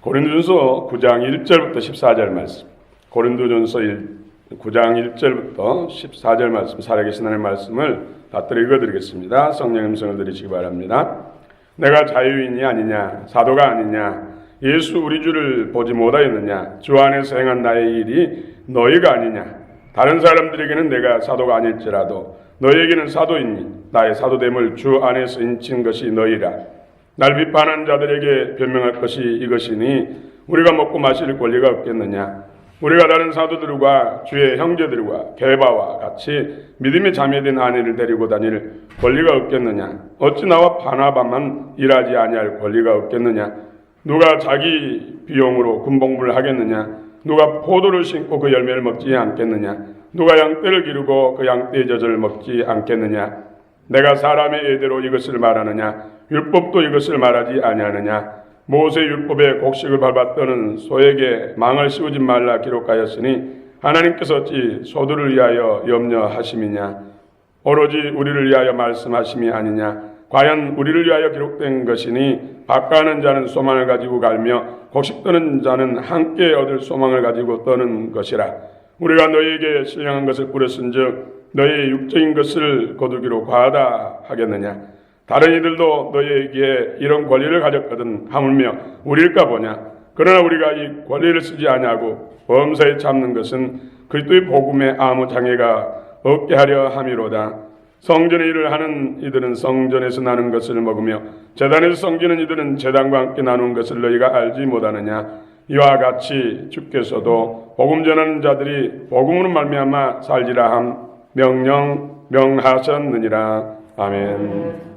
고린도전서 9장 1절부터 14절 말씀. 고린도전서 9장 1절부터 14절 말씀, 살아계신 하나님의 말씀을 받들어 읽어드리겠습니다. 성령 음성을 들으시기 바랍니다. 내가 자유인이 아니냐, 사도가 아니냐, 예수 우리 주를 보지 못하였느냐, 주 안에서 행한 나의 일이 너희가 아니냐. 다른 사람들에게는 내가 사도가 아닐지라도 너희에게는 사도이니 나의 사도됨을 주 안에서 인친 것이 너희라. 날 비판한 자들에게 변명할 것이 이것이니 우리가 먹고 마실 권리가 없겠느냐. 우리가 다른 사도들과 주의 형제들과 게바와 같이 믿음의 자매된 아내를 데리고 다닐 권리가 없겠느냐. 어찌 나와 바나바만 일하지 아니할 권리가 없겠느냐. 누가 자기 비용으로 군복무를 하겠느냐. 누가 포도를 심고 그 열매를 먹지 않겠느냐. 누가 양떼를 기르고 그 양떼의 젖을 먹지 않겠느냐. 내가 사람의 예대로 이것을 말하느냐. 율법도 이것을 말하지 아니하느냐. 모세 율법의 곡식을 밟아 떠는 소에게 망을 씌우지 말라 기록하였으니 하나님께서 어찌 소들을 위하여 염려하심이냐. 오로지 우리를 위하여 말씀하심이 아니냐. 과연 우리를 위하여 기록된 것이니 박가하는 자는 소망을 가지고 갈며 곡식 떠는 자는 함께 얻을 소망을 가지고 떠는 것이라. 우리가 너희에게 신령한 것을 뿌렸은즉 너희의 육적인 것을 거두기로 과하다 하겠느냐. 다른 이들도 너희에게 이런 권리를 가졌거든 하물며 우리일까 보냐. 그러나 우리가 이 권리를 쓰지 아니하고 범사에 참는 것은 그리스도의 복음에 아무 장애가 없게 하려 함이로다. 성전의 일을 하는 이들은 성전에서 나눈 것을 먹으며 제단에서 섬기는 이들은 제단과 함께 나눈 것을 너희가 알지 못하느냐. 이와 같이 주께서도 복음 전하는 자들이 복음으로 말미암아 살리라 함 명령하셨느니라. 아멘.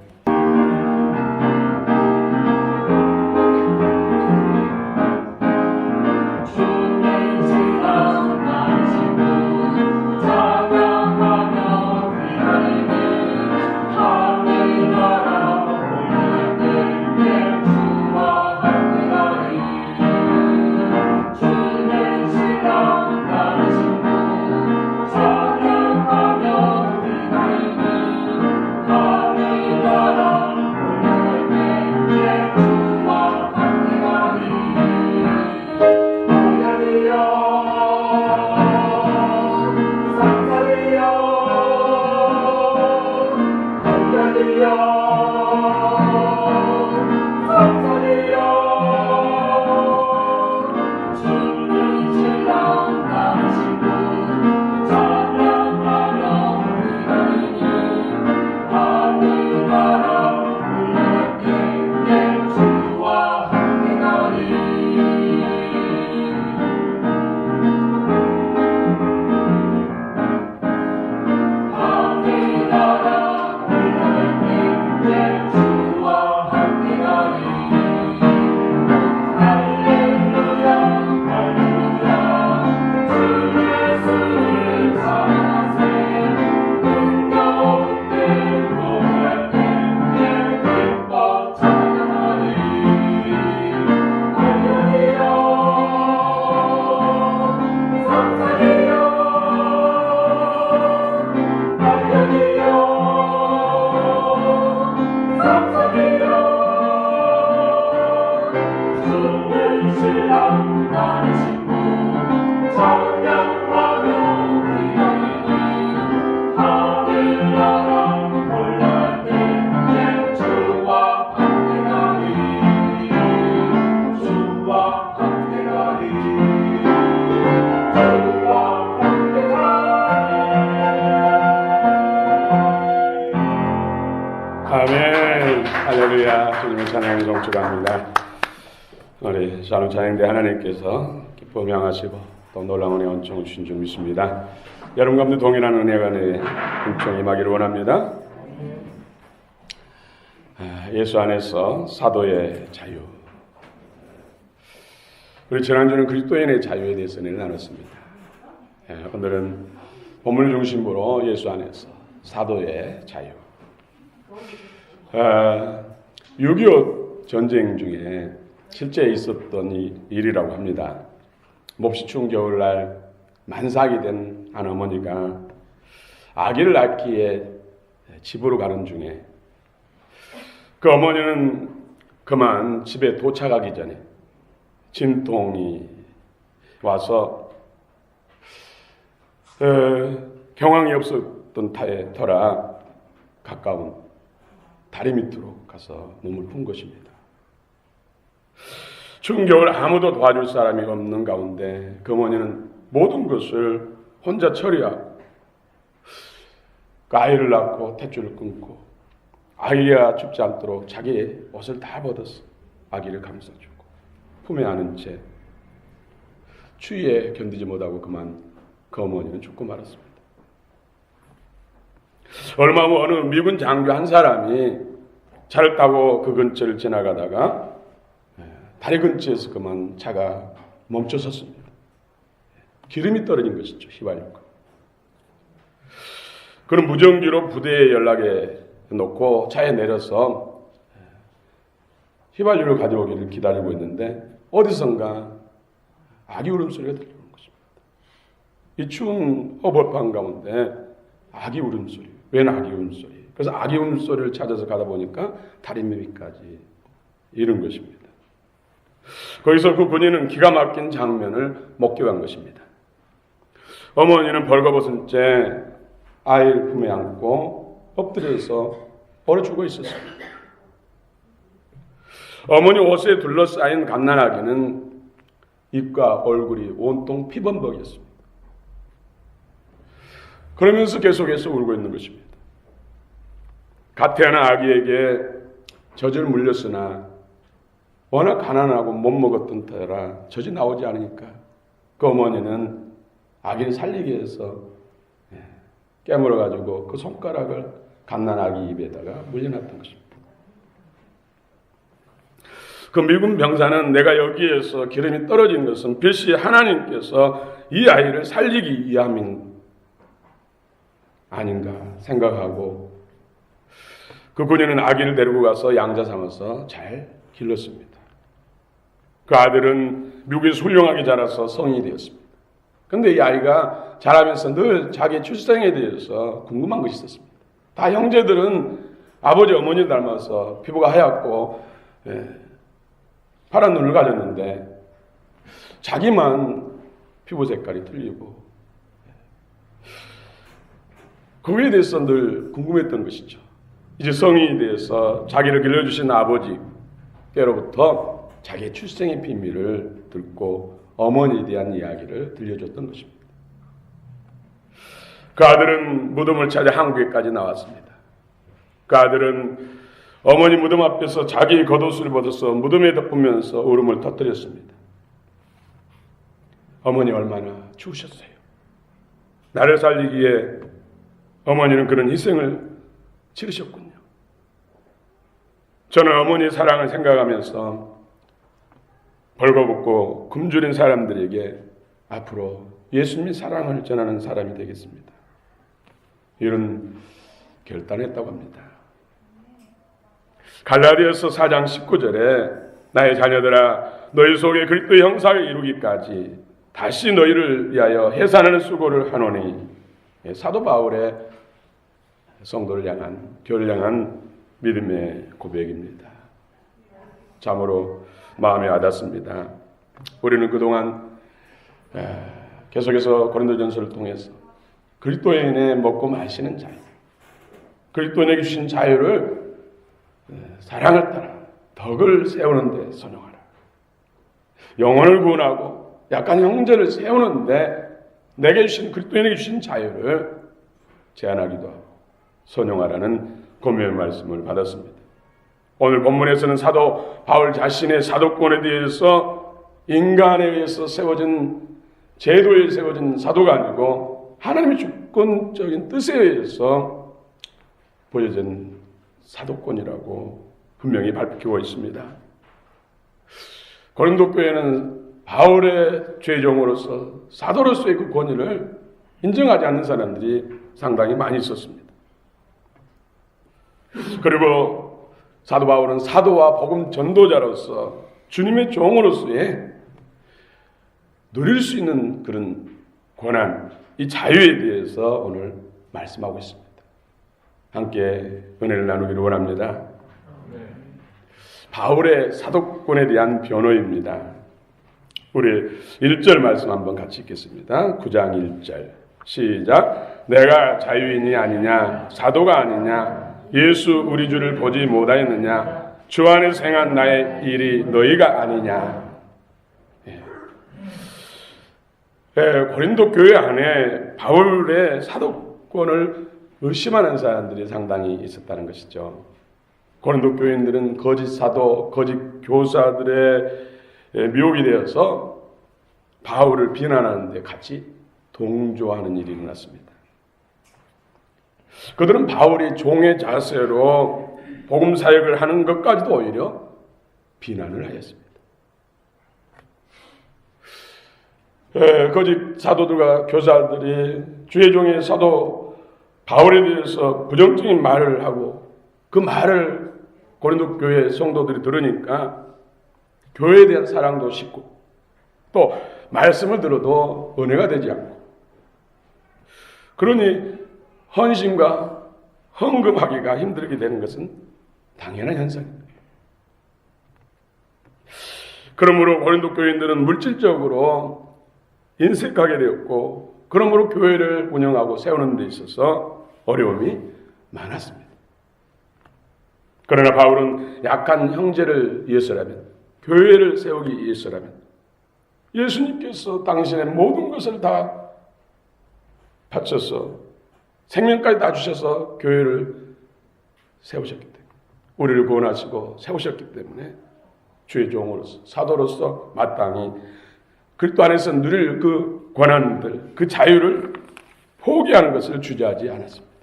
아멘. 할렐루야. 주님의 찬양을 송축합니다. 우리 샬롬 찬양대 하나님께서 기쁨 향하시고 또 놀라운 은혜 은총을 주신 줄 믿습니다. 여러분 가운데 동일한 은혜가 내 은총이 임하기를 원합니다. 예수 안에서 사도의 자유. 우리 지난주는 그리스도인의 자유에 대해서 나눴습니다. 오늘은 본문을 중심으로 예수 안에서 사도의 자유. 6.25 전쟁 중에 실제 있었던 일이라고 합니다. 몹시 추운 겨울날 만삭이 된 한 어머니가 아기를 낳기에 집으로 가는 중에 그 어머니는 그만 집에 도착하기 전에 진통이 와서 경황이 없었던 터라 가까운 다리 밑으로 가서 몸을 푼 것입니다. 추운 겨울 아무도 도와줄 사람이 없는 가운데 그 어머니는 모든 것을 혼자 처리하고 그 아이를 낳고 탯줄을 끊고 아기가 춥지 않도록 자기의 옷을 다 벗어서 아기를 감싸주고 품에 안은 채 추위에 견디지 못하고 그만 그 어머니는 죽고 말았습니다. 얼마 후 어느 미군 장교 한 사람이 차를 타고 그 근처를 지나가다가 다리 근처에서 그만 차가 멈춰 섰습니다. 기름이 떨어진 것이죠. 휘발유가. 그는 무전기로 부대에 연락해 놓고 차에 내려서 휘발유를 가져오기를 기다리고 있는데 어디선가 아기 울음소리가 들리는 것입니다. 이 추운 허벌판 가운데 아기 울음소리. 웬 아기 울음소리. 그래서 아기 울음소리를 찾아서 가다 보니까 다리 밑까지 이른 것입니다. 거기서 그 군인은 기가 막힌 장면을 목격한 것입니다. 어머니는 벌거벗은 채 아이를 품에 안고 엎드려서 얼어 죽어 있었습니다. 어머니 옷에 둘러싸인 갓난아기는 입과 얼굴이 온통 피범벅이었습니다. 그러면서 계속해서 울고 있는 것입니다. 갓 태어난 아기에게 젖을 물렸으나 워낙 가난하고 못 먹었던 터라 젖이 나오지 않으니까 그 어머니는 아기를 살리기 위해서 깨물어가지고 그 손가락을 갓난아기 입에다가 물려놨던 것입니다. 그 미군 병사는 내가 여기에서 기름이 떨어진 것은 필시 하나님께서 이 아이를 살리기 위함인 아닌가 생각하고 그 군인은 아기를 데리고 가서 양자 삼아서 잘 길렀습니다. 그 아들은 미국에서 훌륭하게 자라서 성인이 되었습니다. 그런데 이 아이가 자라면서 늘 자기 출생에 대해서 궁금한 것이 있었습니다. 다 형제들은 아버지 어머니 닮아서 피부가 하얗고 파란 눈을 가졌는데 자기만 피부 색깔이 틀리고 그거에 대해서 늘 궁금했던 것이죠. 이제 성인이 돼서 자기를 길러주신 아버지께로부터 자기의 출생의 비밀을 듣고 어머니에 대한 이야기를 들려줬던 것입니다. 그 아들은 무덤을 찾아 한국에까지 나왔습니다. 그 아들은 어머니 무덤 앞에서 자기 겉옷을 벗어서 무덤에 덮으면서 울음을 터뜨렸습니다. 어머니 얼마나 추우셨어요. 나를 살리기에 어머니는 그런 희생을 치르셨군요. 저는 어머니의 사랑을 생각하면서 벌거벗고 굶주린 사람들에게 앞으로 예수님의 사랑을 전하는 사람이 되겠습니다. 이런 결단했다고 합니다. 갈라디아서 4장 19절에 나의 자녀들아 너희 속에 그리스도의 형상을 이루기까지 다시 너희를 위하여 해산하는 수고를 하노니 사도 바울의 성도를 향한 교회를 향한 믿음의 고백입니다. 참으로 마음에 와닿습니다. 우리는 그동안 계속해서 고린도전서를 통해서 그리스도인의 먹고 마시는 자유, 그리스도인에게 주신 자유를 사랑을 따라 덕을 세우는 데 선용하라. 영혼을 구원하고 약한 형제를 세우는데 내게 주신 그리스도인에게 주신 자유를 제한하기도 하고 선용하라는 권면의 말씀을 받았습니다. 오늘 본문에서는 사도 바울 자신의 사도권에 대해서 인간에 의해서 세워진 제도에 세워진 사도가 아니고 하나님의 주권적인 뜻에 의해서 보여진 사도권이라고 분명히 밝히고 있습니다. 고린도 교회는 바울의 죄종으로서 사도로서의 그 권위를 인정하지 않는 사람들이 상당히 많이 있었습니다. 그리고 사도 바울은 사도와 복음 전도자로서 주님의 종으로서의 누릴 수 있는 그런 권한, 이 자유에 대해서 오늘 말씀하고 있습니다. 함께 은혜를 나누기를 원합니다. 바울의 사도권에 대한 변호입니다. 우리 1절 말씀 한번 같이 읽겠습니다. 9장 1절 시작. 내가 자유인이 아니냐 사도가 아니냐 예수 우리 주를 보지 못하였느냐 주 안에서 행한 나의 일이 너희가 아니냐. 고린도 교회 안에 바울의 사도권을 의심하는 사람들이 상당히 있었다는 것이죠. 고린도 교인들은 거짓 사도, 거짓 교사들의 미혹이 되어서 바울을 비난하는 데 같이 동조하는 일이 일어났습니다. 그들은 바울이 종의 자세로 복음 사역을 하는 것까지도 오히려 비난을 하였습니다. 거짓 사도들과 교사들이 주의 종의 사도 바울에 대해서 부정적인 말을 하고 그 말을 고린도 교회 성도들이 들으니까 교회에 대한 사랑도 식고 또 말씀을 들어도 은혜가 되지 않고 그러니 헌신과 헌금하기가 힘들게 되는 것은 당연한 현상입니다. 그러므로 고린도 교인들은 물질적으로 인색하게 되었고 그러므로 교회를 운영하고 세우는 데 있어서 어려움이 많았습니다. 그러나 바울은 약한 형제를 위해서라면 교회를 세우기 위해서라면 예수님께서 당신의 모든 것을 다 바쳐서 생명까지 다 주셔서 교회를 세우셨기 때문에 우리를 구원하시고 세우셨기 때문에 주의 종으로서 사도로서 마땅히 그리스도 안에서 누릴 그 권한들 그 자유를 포기하는 것을 주저하지 않았습니다.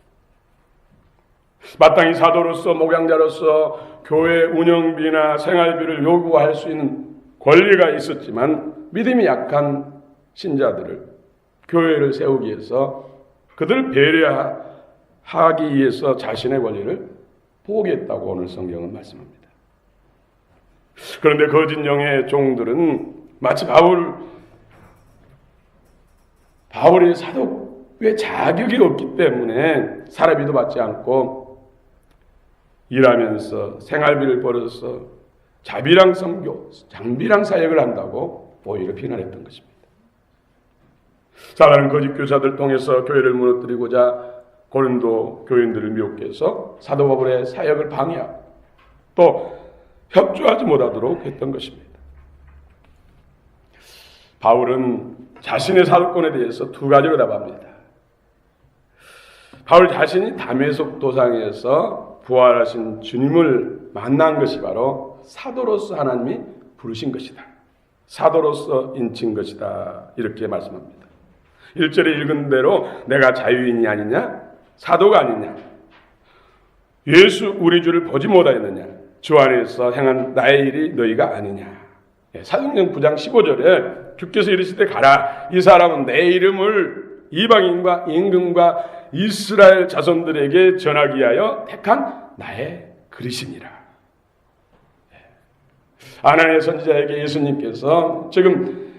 마땅히 사도로서 목양자로서 교회 운영비나 생활비를 요구할 수 있는 권리가 있었지만 믿음이 약한 신자들을 교회를 세우기 위해서 그들을 배려하기 위해서 자신의 권리를 포기했다고 오늘 성경은 말씀합니다. 그런데 거짓 영의 종들은 마치 바울의 사도의 자격이 없기 때문에 사례비도 받지 않고 일하면서 생활비를 벌어서 자비랑 선교, 장비랑 사역을 한다고 오히려 비난했던 것입니다. 사단은 거짓 교사들 통해서 교회를 무너뜨리고자 고린도 교인들을 미혹해서 사도 바울의 사역을 방해하고 또 협조하지 못하도록 했던 것입니다. 바울은 자신의 사도권에 대해서 두 가지로 답합니다. 바울 자신이 다메섹 도상에서 부활하신 주님을 만난 것이 바로 사도로서 하나님이 부르신 것이다. 사도로서 인친 것이다. 이렇게 말씀합니다. 1절에 읽은 대로 내가 자유인이 아니냐? 사도가 아니냐? 예수 우리 주를 보지 못하였느냐? 주 안에서 행한 나의 일이 너희가 아니냐? 사도행전 9장 15절에 주께서 이르시되 가라. 이 사람은 내 이름을 이방인과 임금과 이스라엘 자손들에게 전하기 위하여 택한 나의 그리심이라. 아나니아 선지자에게 예수님께서 지금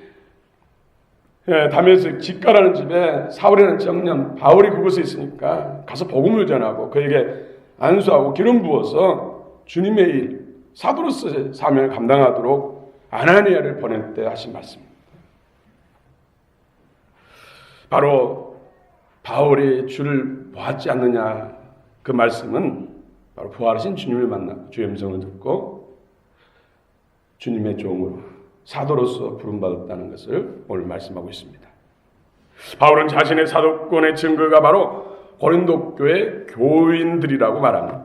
다메섹 직가라는 집에 사울이라는 청년 바울이 그곳에 있으니까 가서 복음을 전하고 그에게 안수하고 기름 부어서 주님의 일 사도로서의 사명을 감당하도록 아나니아를 보낼 때 하신 말씀입니다. 바로 바울이 주를 보았지 않느냐 그 말씀은 바로 부활하신 주님을 만나 주의 음성을 듣고 주님의 종으로 사도로서 부름받았다는 것을 오늘 말씀하고 있습니다. 바울은 자신의 사도권의 증거가 바로 고린도 교회 교인들이라고 말합니다.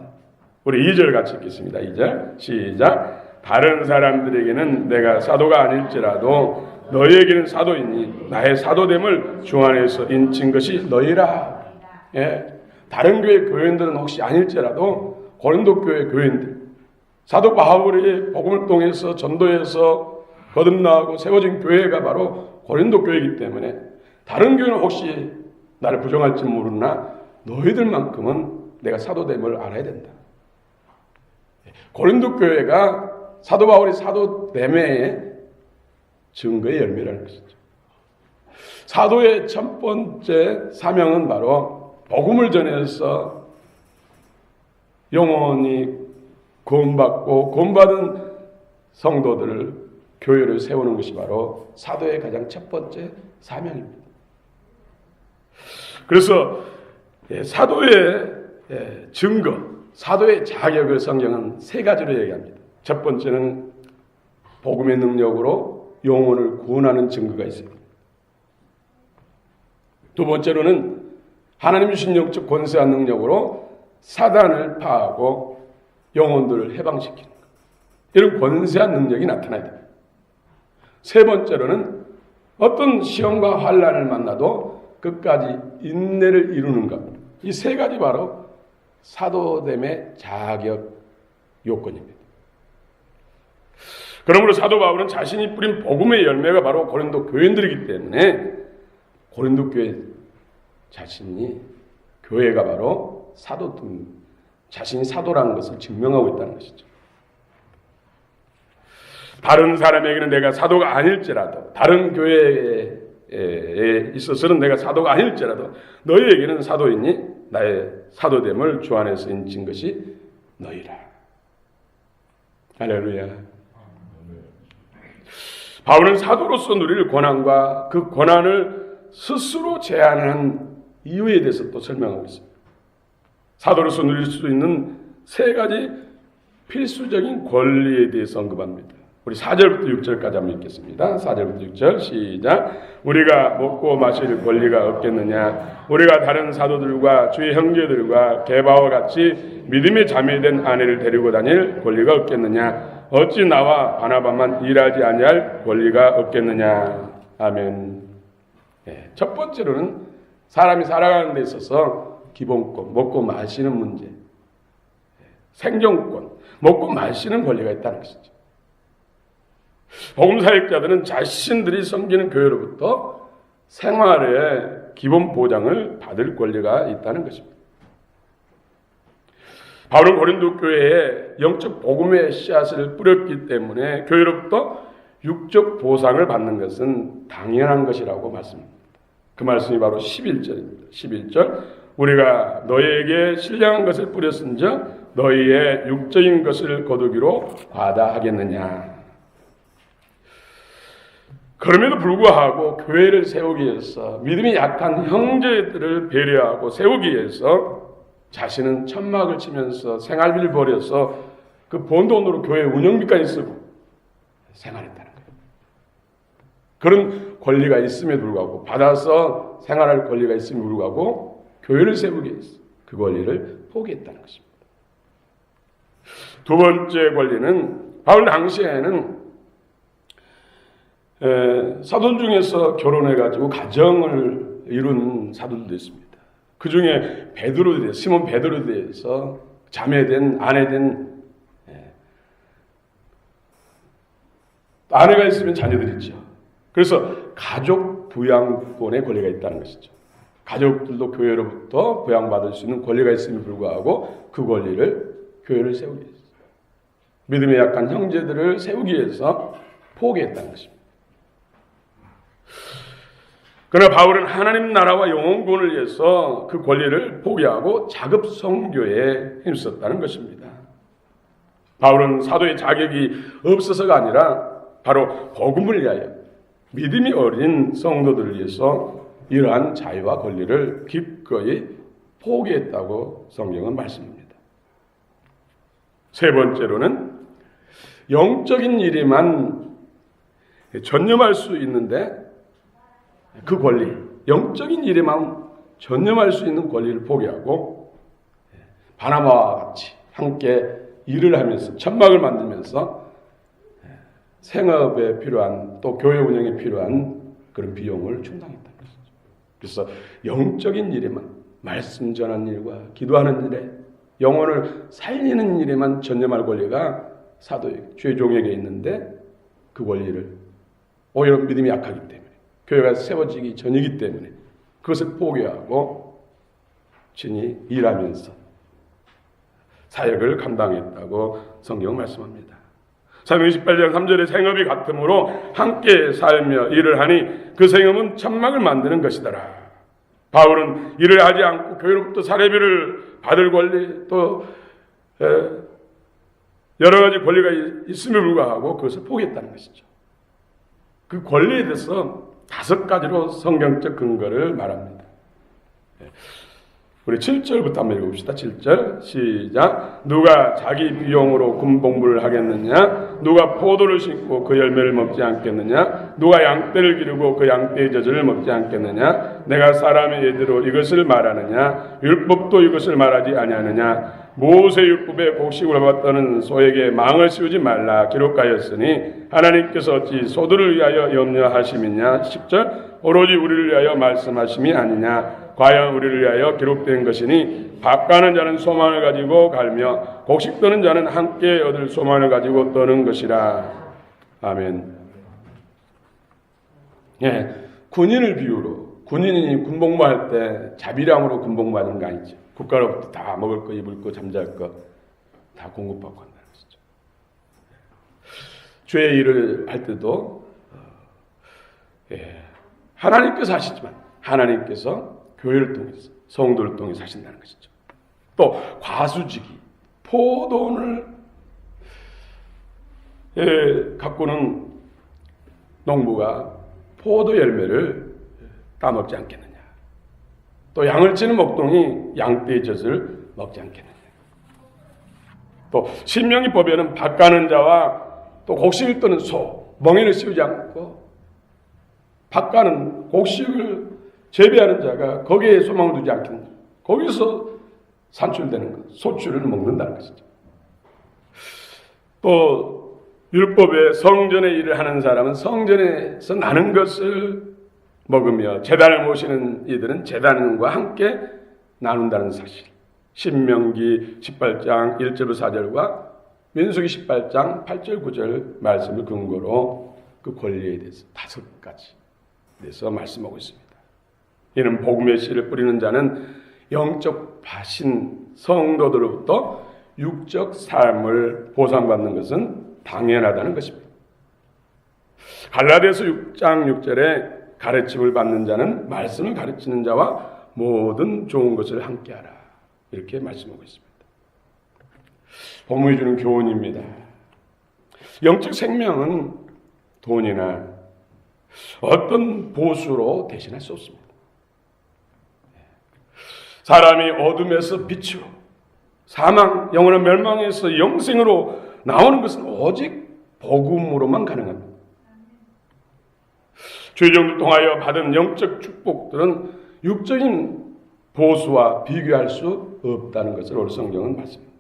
우리 2절 같이 읽겠습니다. 2절 시작. 다른 사람들에게는 내가 사도가 아닐지라도 너희에게는 사도이니 나의 사도됨을 주 안에서 인친 것이 너희라. 다른 교회 교인들은 혹시 아닐지라도 고린도 교회 교인들 사도 바울이 복음을 통해서 전도해서 거듭나고 세워진 교회가 바로 고린도 교회이기 때문에 다른 교회는 혹시 나를 부정할지 모르나 너희들만큼은 내가 사도됨을 알아야 된다. 고린도 교회가 사도 바울이 사도됨의 증거의 열매라는 것이죠. 사도의 첫 번째 사명은 바로 복음을 전해서 영혼이 구원받고 구원받은 성도들을 교회를 세우는 것이 바로 사도의 가장 첫 번째 사명입니다. 그래서 사도의 증거, 사도의 자격을 성경은 세 가지로 얘기합니다. 첫 번째는 복음의 능력으로 영혼을 구원하는 증거가 있습니다. 두 번째로는 하나님 주신 영적 권세한 능력으로 사단을 파하고 영혼들을 해방시키는 것. 이런 권세한 능력이 나타나야 됩니다. 세 번째로는 어떤 시험과 환난을 만나도 끝까지 인내를 이루는 것. 이 세 가지 바로 사도됨의 자격 요건입니다. 그러므로 사도 바울은 자신이 뿌린 복음의 열매가 바로 고린도 교인들이기 때문에 고린도 교회 자신이 교회가 바로 자신이 사도라는 것을 증명하고 있다는 것이죠. 다른 사람에게는 내가 사도가 아닐지라도, 다른 교회에 있어서는 내가 사도가 아닐지라도 너희에게는 사도이니 나의 사도됨을 주 안에서 인친 것이 너희라. 할렐루야. 바울은 사도로서 누릴 권한과 그 권한을 스스로 제한한 이유에 대해서 또 설명하고 있습니다. 사도로서 누릴 수 있는 세 가지 필수적인 권리에 대해서 언급합니다. 우리 4절부터 6절까지 한번 읽겠습니다. 4절부터 6절 시작. 우리가 먹고 마실 권리가 없겠느냐? 우리가 다른 사도들과 주의 형제들과 게바와 같이 믿음의 자매된 아내를 데리고 다닐 권리가 없겠느냐? 어찌 나와 바나바만 일하지 아니할 권리가 없겠느냐? 아멘. 첫 번째로는 사람이 살아가는 데 있어서 기본권, 먹고 마시는 문제, 생존권, 먹고 마시는 권리가 있다는 것이죠. 복음 사역자들은 자신들이 섬기는 교회로부터 생활의 기본 보장을 받을 권리가 있다는 것입니다. 바울은 고린도 교회에 영적 복음의 씨앗을 뿌렸기 때문에 교회로부터 육적 보상을 받는 것은 당연한 것이라고 말씀합니다. 그 말씀이 바로 11절입니다. 11절. 우리가 너희에게 신령한 것을 뿌렸은즉 너희의 육적인 것을 거두기로 과다하겠느냐. 그럼에도 불구하고 교회를 세우기 위해서 믿음이 약한 형제들을 배려하고 세우기 위해서 자신은 천막을 치면서 생활비를 벌여서 그 번 돈으로 교회 운영비까지 쓰고 생활했다는 거예요. 그런 권리가 있음에도 불구하고 받아서 생활할 권리가 있음에도 불구하고 교회를 세우기 위해서 그 권리를 포기했다는 것입니다. 두 번째 권리는 바울 당시에는 사도 중에서 결혼해가지고 가정을 이룬 사도들도 있습니다. 그 중에 베드로에 대해서, 시몬 베드로에 대해서 자매된, 아내된, 아내가 있으면 자녀들이 있죠. 그래서 가족 부양권의 권리가 있다는 것이죠. 가족들도 교회로부터 부양받을 수 있는 권리가 있음에 불구하고 그 권리를 교회를 세우기 위해서, 믿음에 약한 형제들을 세우기 위해서 포기했다는 것입니다. 그러나 바울은 하나님 나라와 영혼권을 위해서 그 권리를 포기하고 자급 선교에 힘썼다는 것입니다. 바울은 사도의 자격이 없어서가 아니라 바로 복음을 위하여 믿음이 어린 성도들을 위해서 이러한 자유와 권리를 기꺼이 포기했다고 성경은 말씀합니다. 세 번째로는 영적인 일에만 전념할 수 있는데 그 권리, 영적인 일에만 전념할 수 있는 권리를 포기하고 바나바와 같이 함께 일을 하면서 천막을 만들면서 생업에 필요한 또 교회 운영에 필요한 그런 비용을 충당했다는 것이죠. 그래서 영적인 일에만, 말씀 전하는 일과 기도하는 일에, 영혼을 살리는 일에만 전념할 권리가 사도에게, 주의 종에게 있는데 그 권리를 오히려 믿음이 약하기 때문에, 교회가 세워지기 전이기 때문에 그것을 포기하고 친히 일하면서 사역을 감당했다고 성경은 말씀합니다. 사도행전 18장 3절에 생업이 같으므로 함께 살며 일을 하니 그 생업은 천막을 만드는 것이더라. 바울은 일을 하지 않고 교회로부터 사례비를 받을 권리, 또 여러 가지 권리가 있음에 불구하고 그것을 포기했다는 것이죠. 그 권리에 대해서 5가지로 성경적 근거를 말합니다. 우리 7절부터 한번 읽어봅시다. 7절 시작. 누가 자기 비용으로 군복무를 하겠느냐? 누가 포도를 심고 그 열매를 먹지 않겠느냐? 누가 양떼를 기르고 그 양떼의 젖을 먹지 않겠느냐? 내가 사람의 예대로 이것을 말하느냐? 율법도 이것을 말하지 아니하느냐? 모세 율법에 곡식을 받았다는 소에게 망을 씌우지 말라 기록하였으니 하나님께서 어찌 소들을 위하여 염려하심이냐? 10절 오로지 우리를 위하여 말씀하심이 아니냐? 과연 우리를 위하여 기록된 것이니 밥 가는 자는 소망을 가지고 갈며 곡식 떠는 자는 함께 얻을 소망을 가지고 떠는 것이라. 아멘. 예, 군인을 비유로 군인이 군복무할 때 자비량으로 군복무하는 거 아니죠. 국가로부터 다 먹을 거, 입을 거, 잠잘 거 다 공급받고 한다는 것이죠. 죄의 일을 할 때도 하나님께서 하시지만 하나님께서 교회를 통해서 성도를 통해서 하신다는 것이죠. 또 과수지기, 포도원을 가꾸는 농부가 포도 열매를 따먹지 않겠느냐. 또 양을 치는 목동이 양떼의 젖을 먹지 않겠느냐. 또 신명기법에는 밭 가는 자와 또 곡식을 떠는 소, 멍에를 씌우지 않고 밭 가는 곡식을 재배하는 자가 거기에 소망을 두지 않겠느냐. 거기서 산출되는 것, 소출을 먹는다는 것이죠. 또 율법에 성전의 일을 하는 사람은 성전에서 나는 것을 먹으며 제단을 모시는 이들은 제단과 함께 나눈다는 사실. 신명기 18장 1절부터 4절과 민수기 18장 8절 9절 말씀을 근거로 그 권리에 대해서 5가지 대해서 말씀하고 있습니다. 이는 복음의 씨를 뿌리는 자는 영적 밭인 성도들로부터 육적 삶을 보상받는 것은 당연하다는 것입니다. 갈라디아서 6장 6절에 가르침을 받는 자는 말씀을 가르치는 자와 모든 좋은 것을 함께하라. 이렇게 말씀하고 있습니다. 복음이 주는 교훈입니다. 영적 생명은 돈이나 어떤 보수로 대신할 수 없습니다. 사람이 어둠에서 빛으로 사망, 영원한 멸망에서 영생으로 나오는 것은 오직 복음으로만 가능합니다. 죄정을 통하여 받은 영적 축복들은 육적인 보수와 비교할 수 없다는 것을 오늘 성경은 말씀합니다.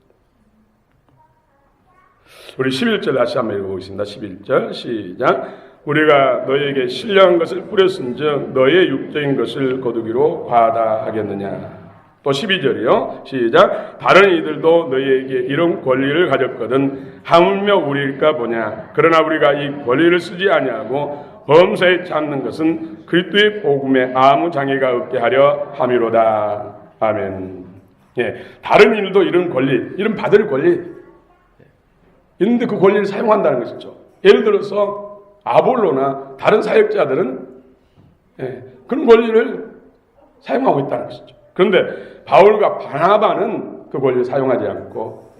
우리 11절 다시 한번 읽어보겠습니다. 11절 시작. 우리가 너희에게 신령한 것을 뿌렸은즉 너희의 육적인 것을 거두기로 과다하겠느냐. 또 12절이요. 시작. 다른 이들도 너희에게 이런 권리를 가졌거든 하물며 우리일까 보냐. 그러나 우리가 이 권리를 쓰지 아니하고 범사에 찾는 것은 그리스도의 복음에 아무 장애가 없게 하려 함이로다. 아멘. 예, 다른 일도 이런 권리, 이런 받을 권리 있는데 그 권리를 사용한다는 것이죠. 예를 들어서 아볼로나 다른 사역자들은 그런 권리를 사용하고 있다는 것이죠. 그런데 바울과 바나바는 그 권리를 사용하지 않고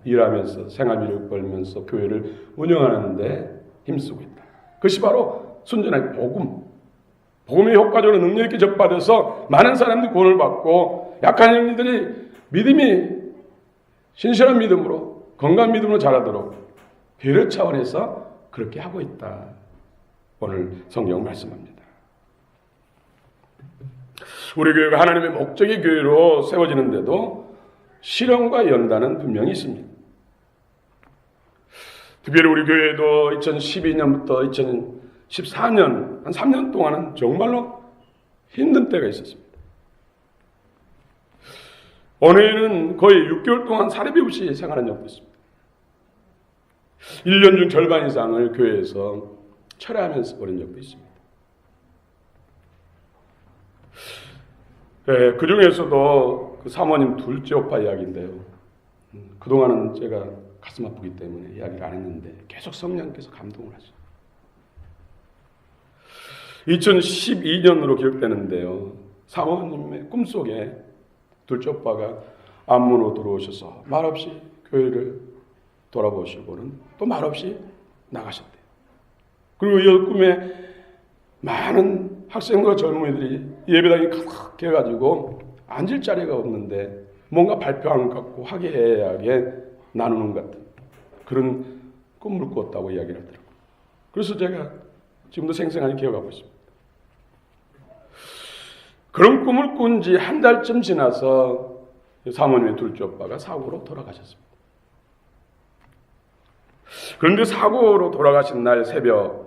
일하면서 생활비를 벌면서 교회를 운영하는 데 힘쓰고 있다. 그것이 바로 순전한 복음. 복음의 효과적으로 능력 있게 접받아서 많은 사람들이 구원을 받고 약한 형님들이 믿음이 신실한 믿음으로 건강한 믿음으로 자라도록 배려 차원에서 그렇게 하고 있다. 오늘 성경 말씀합니다. 우리 교회가 하나님의 목적의 교회로 세워지는데도 실현과 연단은 분명히 있습니다. 특별히 우리 교회도 2012년부터 2014년 한 3년 동안은 정말로 힘든 때가 있었습니다. 어느 해는 거의 6개월 동안 사례비 없이 생활한 적도 있습니다. 1년 중 절반 이상을 교회에서 철회하면서 버린 적도 있습니다. 네, 그 중에서도 그 사모님 둘째 오빠 이야기인데요. 그동안은 제가 가슴 아프기 때문에 이야기를 안 했는데 계속 성령께서 감동을 하죠. 2012년으로 기억되는데요. 사모님의 꿈속에 둘째 오빠가 안문으로 들어오셔서 말없이 교회를 돌아보시고는 또 말없이 나가셨대요. 그리고 이 꿈에 많은 학생과 젊은이들이 예배당이 가득해가지고 앉을 자리가 없는데 뭔가 발표하는 것 같고 화기애애하게 나누는 것 같은 그런 꿈을 꿨다고 이야기를 하더라고요. 그래서 제가 지금도 생생하게 기억하고 있습니다. 그런 꿈을 꾼 지 한 달쯤 지나서 사모님의 둘째 오빠가 사고로 돌아가셨습니다. 그런데 사고로 돌아가신 날 새벽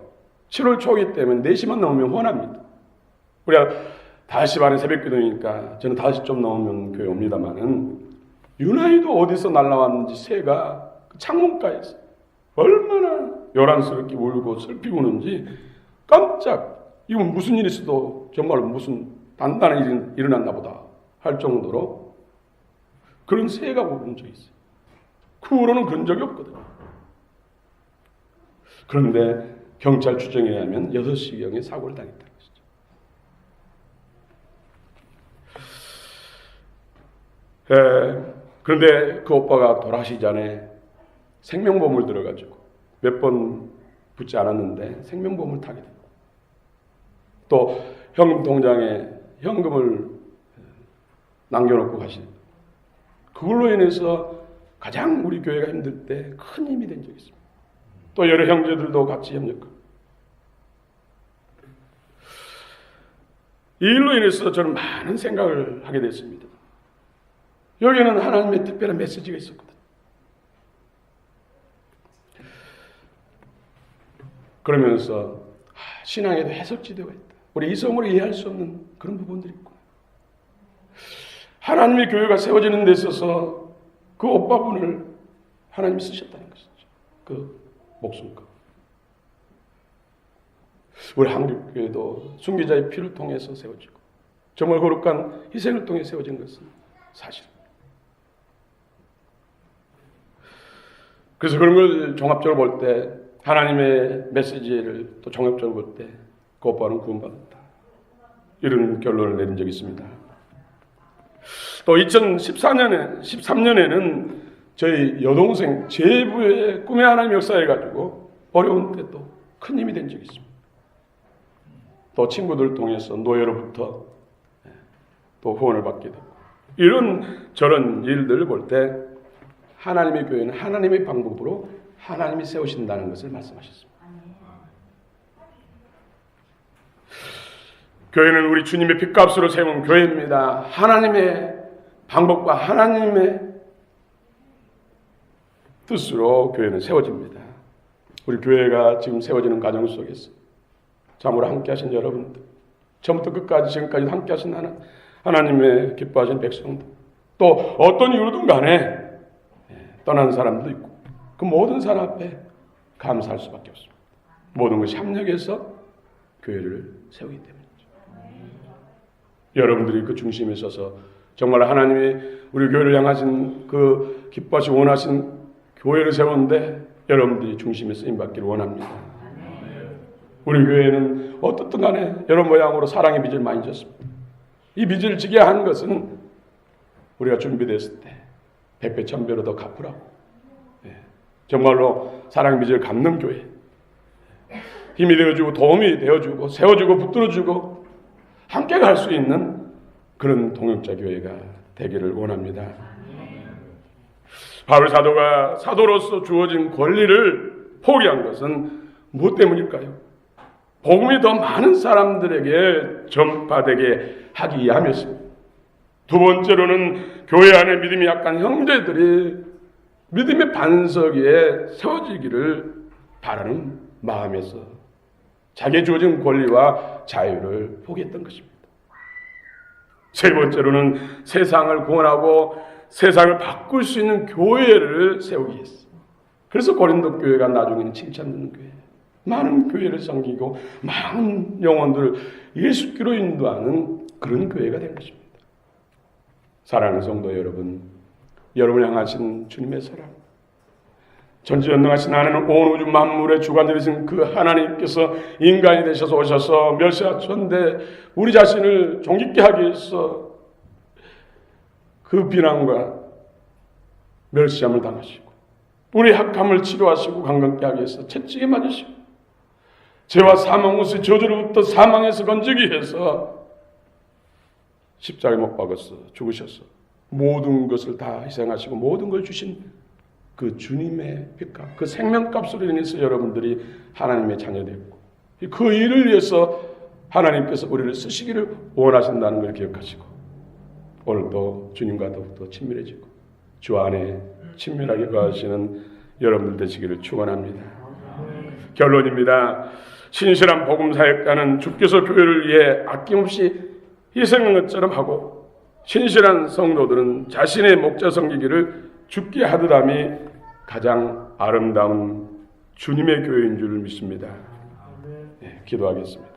7월 초이기 때문에 4시만 넘으면 혼합니다. 우리가 5시 반에 새벽 기도니까 저는 5시 좀 넘으면 교회 옵니다만은 유난히도 어디서 날아왔는지 새가 창문가에서 얼마나 요란스럽게 울고 슬피 우는지 깜짝 이건 무슨 일이 있어도 정말 무슨 단단한 일이 일어났나 보다 할 정도로 그런 새가 우는 적이 있어요. 그 후로는 그런 적이 없거든요. 그런데 경찰 추정에 의하면 6시경에 사고를 당했다는 것이죠. 그런데 그 오빠가 돌아가시기 전에 생명보험을 들어가지고 몇 번 붙지 않았는데 생명보험을 타게 되고 또 현금 통장에 현금을 남겨놓고 가신 그걸로 인해서 가장 우리 교회가 힘들 때 큰 힘이 된 적이 있습니다. 또 여러 형제들도 같이 협력하고 이 일로 인해서 저는 많은 생각을 하게 됐습니다. 여기에는 하나님의 특별한 메시지가 있었거든요. 그러면서 신앙에도 해석지대가 있다. 우리 이성으로 이해할 수 없는 그런 부분들이 있구나. 하나님의 교회가 세워지는 데 있어서 그 오빠분을 하나님이 쓰셨다는 것이죠. 그 목숨과. 우리 한국교회도 순교자의 피를 통해서 세워지고 정말 거룩한 희생을 통해 세워진 것은 사실입니다. 그래서 그런 걸 종합적으로 볼 때 하나님의 메시지를 또 종합적으로 볼 때 그 오빠는 구원받았다. 이런 결론을 내린 적이 있습니다. 또 2013년에는 저희 여동생 제부의 꿈의 하나님 역사해가지고 어려운 때 또 큰 힘이 된 적이 있습니다. 또 친구들 통해서 노예로부터 또 후원을 받게 되고 이런 저런 일들을 볼 때 하나님의 교회는 하나님의 방법으로 하나님이 세우신다는 것을 말씀하셨습니다. 교회는 우리 주님의 핏값으로 세운 교회입니다. 하나님의 방법과 하나님의 뜻으로 교회는 세워집니다. 우리 교회가 지금 세워지는 과정 속에서 참으로 함께 하신 여러분들, 처음부터 끝까지 지금까지 함께 하신 하나님의 기뻐하신 백성들, 또 어떤 이유로든 간에 떠난 사람도 있고 그 모든 사람 앞에 감사할 수밖에 없습니다. 모든 것이 협력해서 교회를 세우기 때문이죠. 여러분들이 그 중심에 서서 정말 하나님이 우리 교회를 향하신 그 기뻐하시고 원하신 교회를 세우는데 여러분들이 중심에 쓰임받기를 원합니다. 우리 교회는 어떻든 간에 여러 모양으로 사랑의 빚을 많이 졌습니다. 이 빚을 지게 한 것은 우리가 준비됐을 때 백배 천배로 더 갚으라고 정말로 사랑의 빚을 갚는 교회, 힘이 되어주고 도움이 되어주고 세워주고 붙들어주고 함께 갈 수 있는 그런 동역자 교회가 되기를 원합니다. 바울 사도가 사도로서 주어진 권리를 포기한 것은 무엇 때문일까요? 복음이 더 많은 사람들에게 전파되게 하기 위함이었습니다. 두 번째로는 교회 안에 믿음이 약한 형제들이 믿음의 반석 위에 세워지기를 바라는 마음에서 자기의 주어진 권리와 자유를 포기했던 것입니다. 세 번째로는 세상을 구원하고 세상을 바꿀 수 있는 교회를 세우기 위해서. 그래서 고린도 교회가 나중에는 칭찬받는 교회, 많은 교회를 섬기고 많은 영혼들을 예수께로 인도하는 그런 교회가 된 것입니다. 사랑하는 성도 여러분, 여러분을 향하신 주님의 사랑, 전지전능하신 하나님, 온 우주 만물의 주관자 되신 그 하나님께서 인간이 되셔서 오셔서 멸시하셨는데 우리 자신을 존귀케 하기 위해서 그 비난과 멸시함을 당하시고 우리 학함을 치료하시고 강건케 하기 위해서 채찍에 맞으시고 죄와 사망으로서 저주로부터 사망에서 건지기 위해서 십자가에 못 박았어. 죽으셨어. 모든 것을 다 희생하시고 모든 걸 주신 그 주님의 핏값, 그 생명값으로 인해서 여러분들이 하나님의 자녀되었고, 그 일을 위해서 하나님께서 우리를 쓰시기를 원하신다는 걸 기억하시고, 오늘도 주님과 더욱더 친밀해지고 주 안에 친밀하게 거하시는 여러분들 되시기를 축원합니다. 결론입니다. 신실한 복음사역자는 주께서 교회를 위해 아낌없이 희생한 것처럼 하고, 신실한 성도들은 자신의 목자 섬기기를 주께 하듯함이 가장 아름다운 주님의 교회인 줄 믿습니다. 네, 기도하겠습니다.